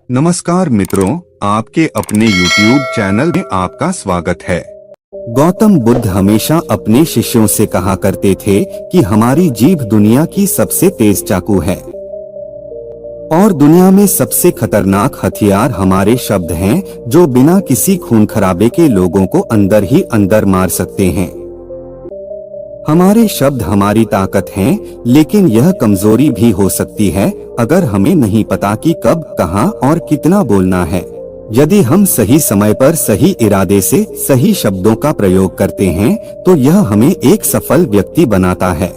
नमस्कार मित्रों, आपके अपने YouTube चैनल में आपका स्वागत है। गौतम बुद्ध हमेशा अपने शिष्यों से कहा करते थे कि हमारी जीभ दुनिया की सबसे तेज चाकू है और दुनिया में सबसे खतरनाक हथियार हमारे शब्द हैं, जो बिना किसी खून खराबे के लोगों को अंदर ही अंदर मार सकते हैं। हमारे शब्द हमारी ताकत हैं, लेकिन यह कमजोरी भी हो सकती है अगर हमें नहीं पता कि कब, कहां और कितना बोलना है। यदि हम सही समय पर सही इरादे से सही शब्दों का प्रयोग करते हैं तो यह हमें एक सफल व्यक्ति बनाता है।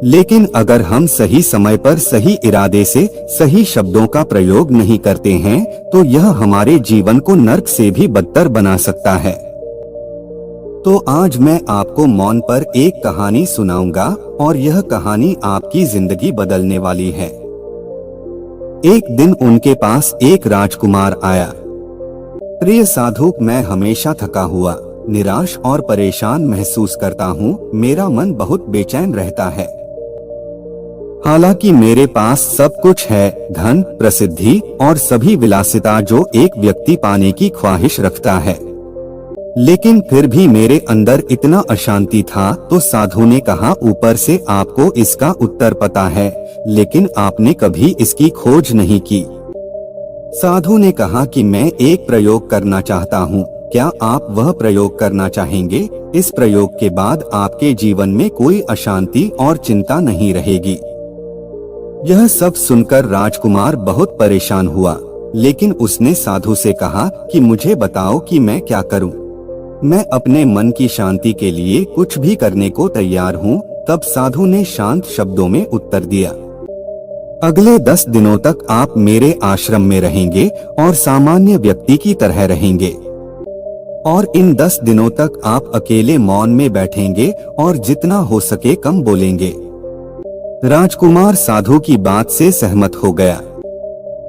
लेकिन अगर हम सही समय पर सही इरादे से सही शब्दों का प्रयोग नहीं करते हैं तो यह हमारे जीवन को नर्क से भी बदतर बना सकता है। तो आज मैं आपको मौन पर एक कहानी सुनाऊंगा और यह कहानी आपकी जिंदगी बदलने वाली है। एक दिन उनके पास एक राजकुमार आया। प्रिय साधु, मैं हमेशा थका हुआ, निराश और परेशान महसूस करता हूँ। मेरा मन बहुत बेचैन रहता है। हालांकि मेरे पास सब कुछ है, धन, प्रसिद्धि और सभी विलासिता जो एक व्यक्ति पाने की ख्वाहिश रखता है, लेकिन फिर भी मेरे अंदर इतना अशांति था। तो साधु ने कहा, ऊपर से आपको इसका उत्तर पता है, लेकिन आपने कभी इसकी खोज नहीं की। साधु ने कहा कि मैं एक प्रयोग करना चाहता हूँ, क्या आप वह प्रयोग करना चाहेंगे? इस प्रयोग के बाद आपके जीवन में कोई अशांति और चिंता नहीं रहेगी। यह सब सुनकर राजकुमार बहुत परेशान हुआ, लेकिन उसने साधु से कहा कि मुझे बताओ कि मैं क्या करूं। मैं अपने मन की शांति के लिए कुछ भी करने को तैयार हूँ। तब साधु ने शांत शब्दों में उत्तर दिया, अगले 10 दिनों तक आप मेरे आश्रम में रहेंगे और सामान्य व्यक्ति की तरह रहेंगे, और इन 10 दिनों तक आप अकेले मौन में बैठेंगे और जितना हो सके कम बोलेंगे। राजकुमार साधु की बात से सहमत हो गया।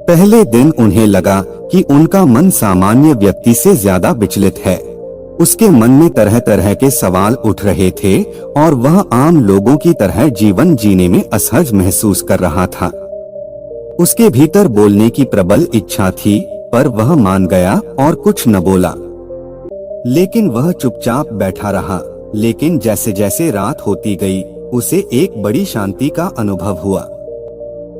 पहले दिन उन्हें लगा कि उनका मन सामान्य व्यक्ति से ज्यादा विचलित है। उसके मन में तरह तरह के सवाल उठ रहे थे और वह आम लोगों की तरह जीवन जीने में असहज महसूस कर रहा था। उसके भीतर बोलने की प्रबल इच्छा थी, पर वह मान गया और कुछ न बोला। लेकिन वह चुपचाप बैठा रहा। लेकिन जैसे जैसे रात होती गई, उसे एक बड़ी शांति का अनुभव हुआ।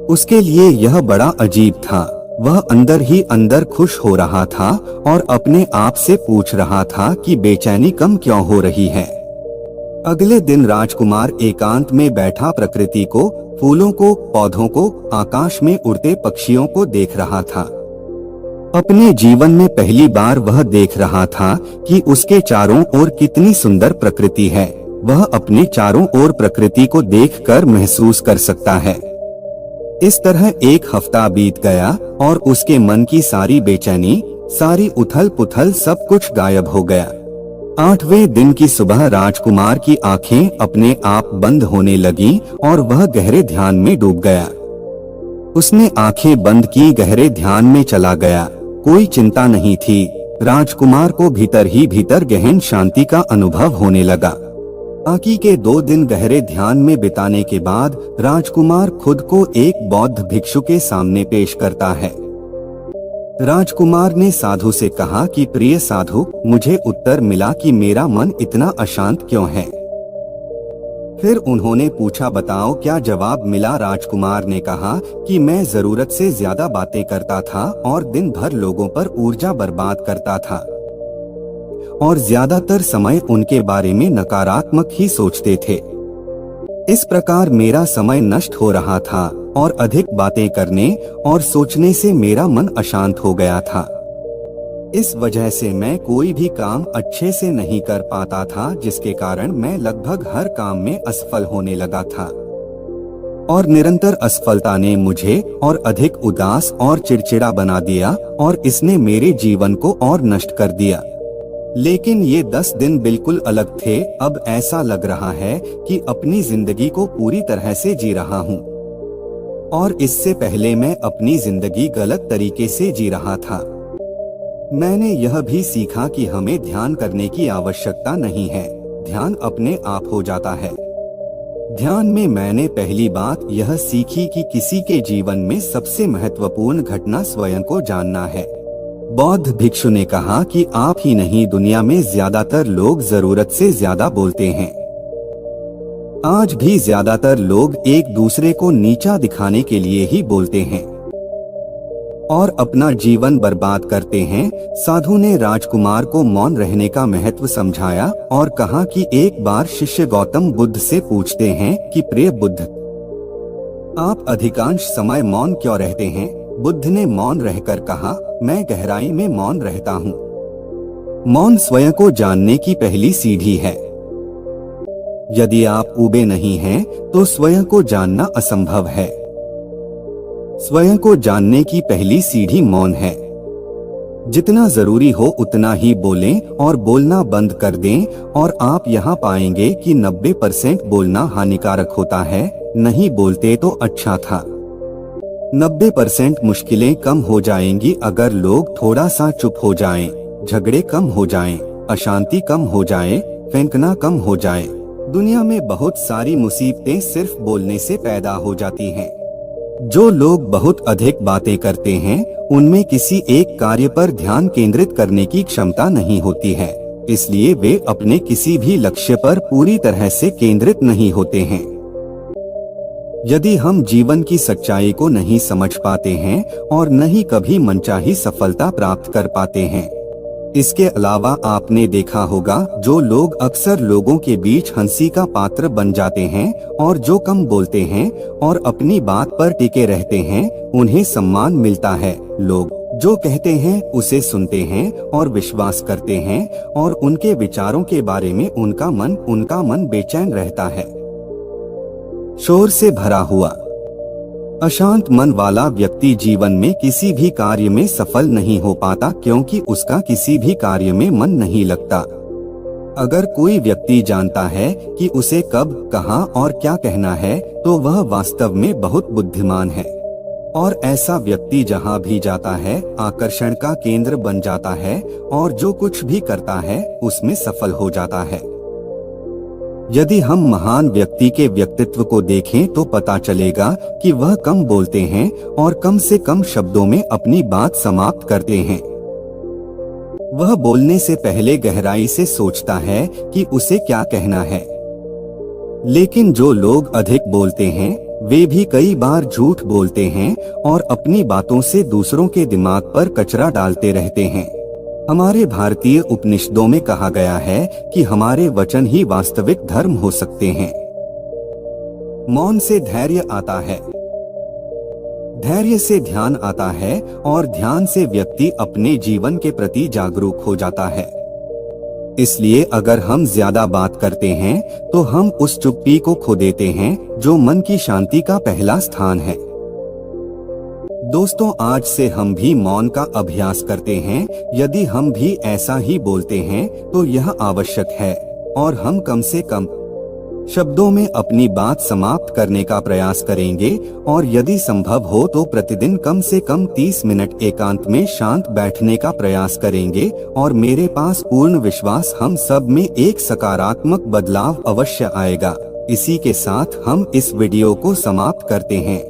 उसके लिए यह बड़ा अजीब था। वह अंदर ही अंदर खुश हो रहा था और अपने आप से पूछ रहा था कि बेचैनी कम क्यों हो रही है। अगले दिन राजकुमार एकांत में बैठा प्रकृति को, फूलों को, पौधों को, आकाश में उड़ते पक्षियों को देख रहा था। अपने जीवन में पहली बार वह देख रहा था कि उसके चारों ओर कितनी सुंदर प्रकृति है। वह अपने चारों ओर प्रकृति को देखकर महसूस कर सकता है। इस तरह एक हफ्ता बीत गया और उसके मन की सारी बेचैनी, सारी उथल पुथल, सब कुछ गायब हो गया। 8वें दिन की सुबह राजकुमार की आंखें अपने आप बंद होने लगी और वह गहरे ध्यान में डूब गया। उसने आंखें बंद की, गहरे ध्यान में चला गया। कोई चिंता नहीं थी। राजकुमार को भीतर ही भीतर गहन शांति का अनुभव होने लगा। बाकी के 2 दिन गहरे ध्यान में बिताने के बाद राजकुमार खुद को एक बौद्ध भिक्षु के सामने पेश करता है। राजकुमार ने साधु से कहा कि प्रिय साधु, मुझे उत्तर मिला कि मेरा मन इतना अशांत क्यों है। फिर उन्होंने पूछा, बताओ क्या जवाब मिला? राजकुमार ने कहा कि मैं जरूरत से ज्यादा बातें करता था और दिन भर लोगों पर ऊर्जा बर्बाद करता था और ज्यादातर समय उनके बारे में नकारात्मक ही सोचते थे। इस प्रकार मेरा समय नष्ट हो रहा था और अधिक बातें करने और सोचने से मेरा मन अशांत हो गया था। इस वजह से मैं कोई भी काम अच्छे से नहीं कर पाता था, जिसके कारण मैं लगभग हर काम में असफल होने लगा था और निरंतर असफलता ने मुझे और अधिक उदास और चिड़चिड़ा बना दिया और इसने मेरे जीवन को और नष्ट कर दिया। लेकिन ये 10 दिन बिल्कुल अलग थे। अब ऐसा लग रहा है कि अपनी जिंदगी को पूरी तरह से जी रहा हूँ और इससे पहले मैं अपनी जिंदगी गलत तरीके से जी रहा था। मैंने यह भी सीखा कि हमें ध्यान करने की आवश्यकता नहीं है, ध्यान अपने आप हो जाता है। ध्यान में मैंने पहली बात यह सीखी कि किसी के जीवन में सबसे महत्वपूर्ण घटना स्वयं को जानना है। बौद्ध भिक्षु ने कहा कि आप ही नहीं, दुनिया में ज्यादातर लोग जरूरत से ज्यादा बोलते हैं। आज भी ज्यादातर लोग एक दूसरे को नीचा दिखाने के लिए ही बोलते हैं और अपना जीवन बर्बाद करते हैं। साधु ने राजकुमार को मौन रहने का महत्व समझाया और कहा कि एक बार शिष्य गौतम बुद्ध से पूछते हैं कि प्रिय बुद्ध, आप अधिकांश समय मौन क्यों रहते हैं? बुद्ध ने मौन रहकर कहा, मैं गहराई में मौन रहता हूँ। मौन स्वयं को जानने की पहली सीढ़ी है। यदि आप ऊबे नहीं हैं, तो स्वयं को जानना असंभव है। स्वयं को जानने की पहली सीढ़ी मौन है। जितना जरूरी हो उतना ही बोलें और बोलना बंद कर दें और आप यहाँ पाएंगे कि 90% बोलना हानिकारक होता है। नहीं बोलते तो अच्छा था। 90% मुश्किलें कम हो जाएंगी अगर लोग थोड़ा सा चुप हो जाएं, झगड़े कम हो जाएं, अशांति कम हो जाए, फेंकना कम हो जाए। दुनिया में बहुत सारी मुसीबतें सिर्फ बोलने से पैदा हो जाती हैं। जो लोग बहुत अधिक बातें करते हैं उनमें किसी एक कार्य पर ध्यान केंद्रित करने की क्षमता नहीं होती है, इसलिए वे अपने किसी भी लक्ष्य पर पूरी तरह से केंद्रित नहीं होते हैं। यदि हम जीवन की सच्चाई को नहीं समझ पाते हैं और न ही कभी मनचाही सफलता प्राप्त कर पाते हैं। इसके अलावा आपने देखा होगा जो लोग अक्सर लोगों के बीच हंसी का पात्र बन जाते हैं और जो कम बोलते हैं और अपनी बात पर टिके रहते हैं, उन्हें सम्मान मिलता है। लोग जो कहते हैं उसे सुनते हैं और विश्वास करते हैं और उनके विचारों के बारे में उनका मन बेचैन रहता है। शोर से भरा हुआ अशांत मन वाला व्यक्ति जीवन में किसी भी कार्य में सफल नहीं हो पाता, क्योंकि उसका किसी भी कार्य में मन नहीं लगता। अगर कोई व्यक्ति जानता है कि उसे कब, कहां और क्या कहना है, तो वह वास्तव में बहुत बुद्धिमान है। और ऐसा व्यक्ति जहां भी जाता है आकर्षण का केंद्र बन जाता है और जो कुछ भी करता है उसमें सफल हो जाता है। यदि हम महान व्यक्ति के व्यक्तित्व को देखें तो पता चलेगा कि वह कम बोलते हैं और कम से कम शब्दों में अपनी बात समाप्त करते हैं। वह बोलने से पहले गहराई से सोचता है कि उसे क्या कहना है। लेकिन जो लोग अधिक बोलते हैं वे भी कई बार झूठ बोलते हैं और अपनी बातों से दूसरों के दिमाग पर कचरा डालते रहते हैं। हमारे भारतीय उपनिषदों में कहा गया है कि हमारे वचन ही वास्तविक धर्म हो सकते हैं। मौन से धैर्य आता है, धैर्य से ध्यान आता है और ध्यान से व्यक्ति अपने जीवन के प्रति जागरूक हो जाता है। इसलिए अगर हम ज्यादा बात करते हैं तो हम उस चुप्पी को खो देते हैं जो मन की शांति का पहला स्थान है। दोस्तों, आज से हम भी मौन का अभ्यास करते हैं। यदि हम भी ऐसा ही बोलते हैं तो यह आवश्यक है और हम कम से कम शब्दों में अपनी बात समाप्त करने का प्रयास करेंगे और यदि संभव हो तो प्रतिदिन कम से कम 30 मिनट एकांत में शांत बैठने का प्रयास करेंगे और मेरे पास पूर्ण विश्वास हम सब में एक सकारात्मक बदलाव अवश्य आएगा। इसी के साथ हम इस वीडियो को समाप्त करते हैं।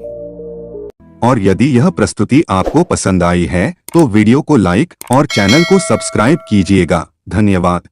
और यदि यह प्रस्तुति आपको पसंद आई है तो वीडियो को लाइक और चैनल को सब्सक्राइब कीजिएगा। धन्यवाद।